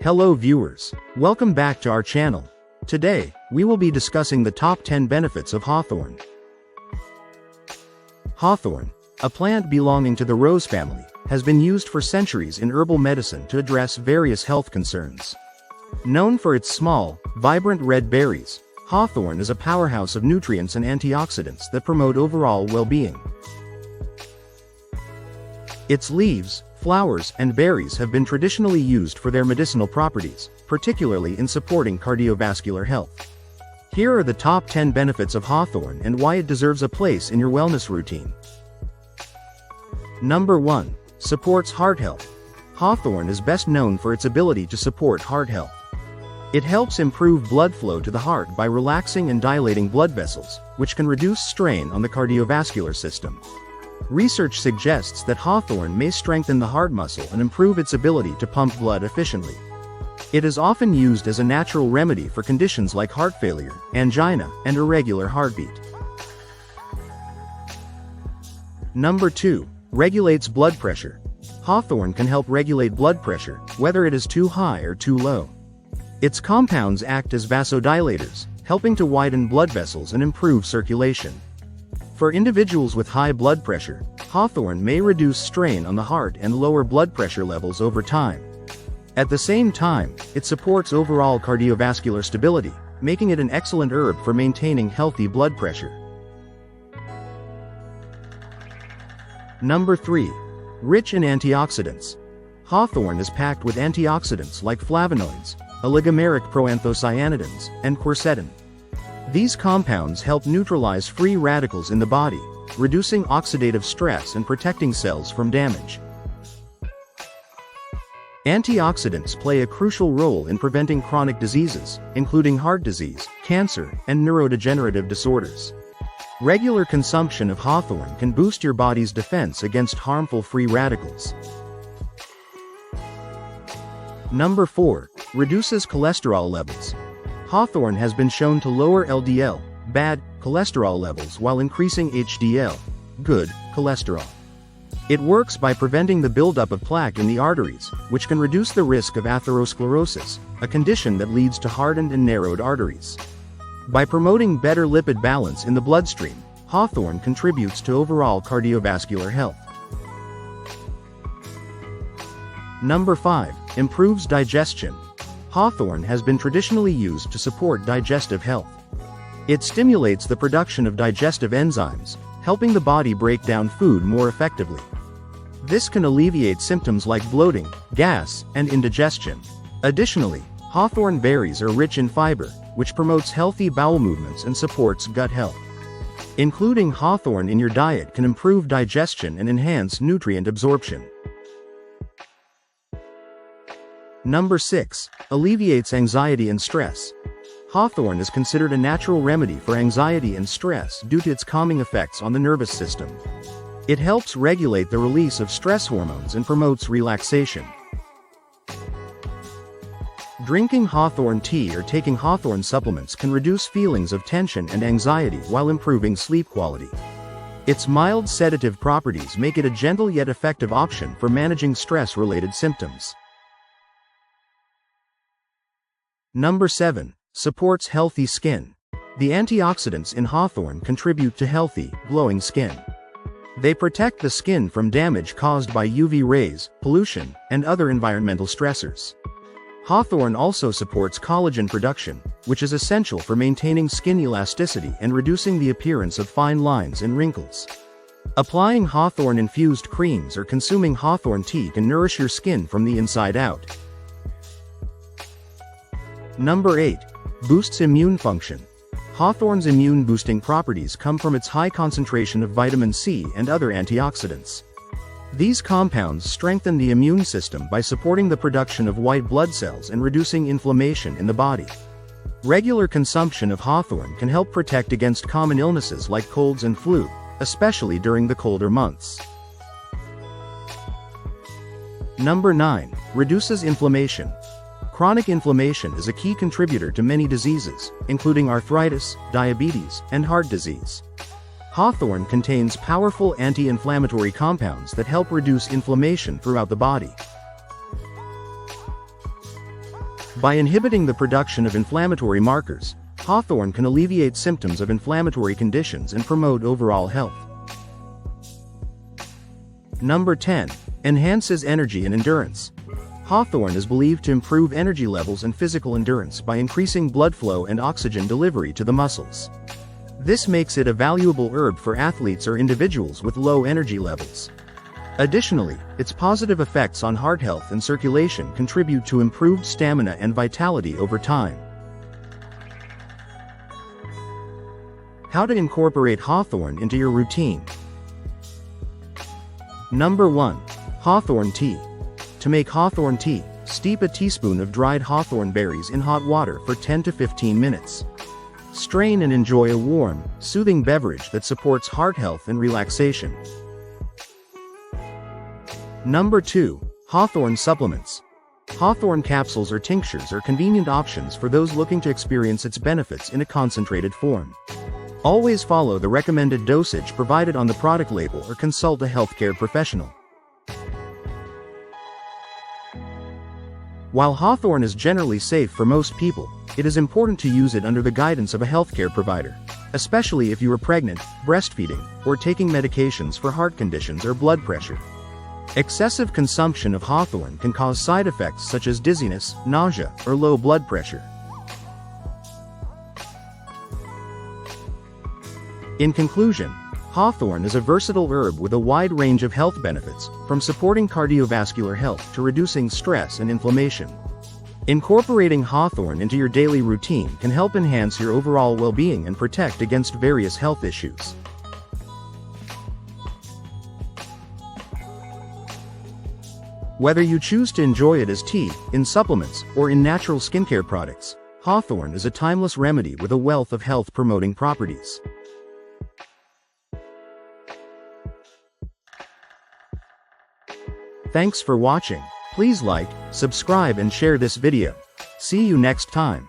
Hello viewers, welcome back to our channel. Today, we will be discussing the top 10 benefits of hawthorn. Hawthorn, a plant belonging to the rose family, has been used for centuries in herbal medicine to address various health concerns. Known for its small, vibrant red berries, hawthorn is a powerhouse of nutrients and antioxidants that promote overall well-being. Its leaves, flowers, and berries have been traditionally used for their medicinal properties, particularly in supporting cardiovascular health. Here are the top 10 benefits of hawthorn and why it deserves a place in your wellness routine. Number 1. Supports heart health. Hawthorn is best known for its ability to support heart health. It helps improve blood flow to the heart by relaxing and dilating blood vessels, which can reduce strain on the cardiovascular system. Research suggests that hawthorn may strengthen the heart muscle and improve its ability to pump blood efficiently. It is often used as a natural remedy for conditions like heart failure, angina, and irregular heartbeat. Number 2. Regulates blood pressure. Hawthorn can help regulate blood pressure, whether it is too high or too low. Its compounds act as vasodilators, helping to widen blood vessels and improve circulation. For individuals with high blood pressure, hawthorn may reduce strain on the heart and lower blood pressure levels over time. At the same time, it supports overall cardiovascular stability, making it an excellent herb for maintaining healthy blood pressure. Number 3. Rich in antioxidants. Hawthorn is packed with antioxidants like flavonoids, oligomeric proanthocyanidins, and quercetin. These compounds help neutralize free radicals in the body, reducing oxidative stress and protecting cells from damage. Antioxidants play a crucial role in preventing chronic diseases, including heart disease, cancer, and neurodegenerative disorders. Regular consumption of hawthorn can boost your body's defense against harmful free radicals. Number 4. Reduces cholesterol levels. Hawthorn has been shown to lower LDL, bad, cholesterol levels while increasing HDL, good, cholesterol. It works by preventing the buildup of plaque in the arteries, which can reduce the risk of atherosclerosis, a condition that leads to hardened and narrowed arteries. By promoting better lipid balance in the bloodstream, hawthorn contributes to overall cardiovascular health. Number 5. Improves digestion. Hawthorn has been traditionally used to support digestive health. It stimulates the production of digestive enzymes, helping the body break down food more effectively. This can alleviate symptoms like bloating, gas, and indigestion. Additionally, hawthorn berries are rich in fiber, which promotes healthy bowel movements and supports gut health. Including hawthorn in your diet can improve digestion and enhance nutrient absorption. Number 6. Alleviates anxiety and stress. Hawthorn is considered a natural remedy for anxiety and stress due to its calming effects on the nervous system. It helps regulate the release of stress hormones and promotes relaxation. Drinking hawthorn tea or taking hawthorn supplements can reduce feelings of tension and anxiety while improving sleep quality. Its mild sedative properties make it a gentle yet effective option for managing stress-related symptoms. Number 7. Supports healthy skin. The antioxidants in hawthorn contribute to healthy, glowing skin. They protect the skin from damage caused by UV rays, pollution, and other environmental stressors. Hawthorn also supports collagen production, which is essential for maintaining skin elasticity and reducing the appearance of fine lines and wrinkles. Applying hawthorn-infused creams or consuming hawthorn tea can nourish your skin from the inside out. Number 8. Boosts immune function. Hawthorn's immune-boosting properties come from its high concentration of vitamin C and other antioxidants. These compounds strengthen the immune system by supporting the production of white blood cells and reducing inflammation in the body. Regular consumption of hawthorn can help protect against common illnesses like colds and flu, especially during the colder months. Number 9. Reduces inflammation. Chronic inflammation is a key contributor to many diseases, including arthritis, diabetes, and heart disease. Hawthorn contains powerful anti-inflammatory compounds that help reduce inflammation throughout the body. By inhibiting the production of inflammatory markers, hawthorn can alleviate symptoms of inflammatory conditions and promote overall health. Number 10. Enhances energy and endurance. Hawthorn is believed to improve energy levels and physical endurance by increasing blood flow and oxygen delivery to the muscles. This makes it a valuable herb for athletes or individuals with low energy levels. Additionally, its positive effects on heart health and circulation contribute to improved stamina and vitality over time. How to incorporate hawthorn into your routine. Number 1. Hawthorn tea. To make hawthorn tea, steep a teaspoon of dried hawthorn berries in hot water for 10 to 15 minutes. Strain and enjoy a warm, soothing beverage that supports heart health and relaxation. Number 2. Hawthorn supplements. Hawthorn capsules or tinctures are convenient options for those looking to experience its benefits in a concentrated form. Always follow the recommended dosage provided on the product label or consult a healthcare professional. While hawthorn is generally safe for most people, it is important to use it under the guidance of a healthcare provider, especially if you are pregnant, breastfeeding, or taking medications for heart conditions or blood pressure. Excessive consumption of hawthorn can cause side effects such as dizziness, nausea, or low blood pressure. In conclusion, hawthorn is a versatile herb with a wide range of health benefits, from supporting cardiovascular health to reducing stress and inflammation. Incorporating hawthorn into your daily routine can help enhance your overall well-being and protect against various health issues. Whether you choose to enjoy it as tea, in supplements, or in natural skincare products, hawthorn is a timeless remedy with a wealth of health-promoting properties. Thanks for watching. Please like, subscribe and share this video. See you next time.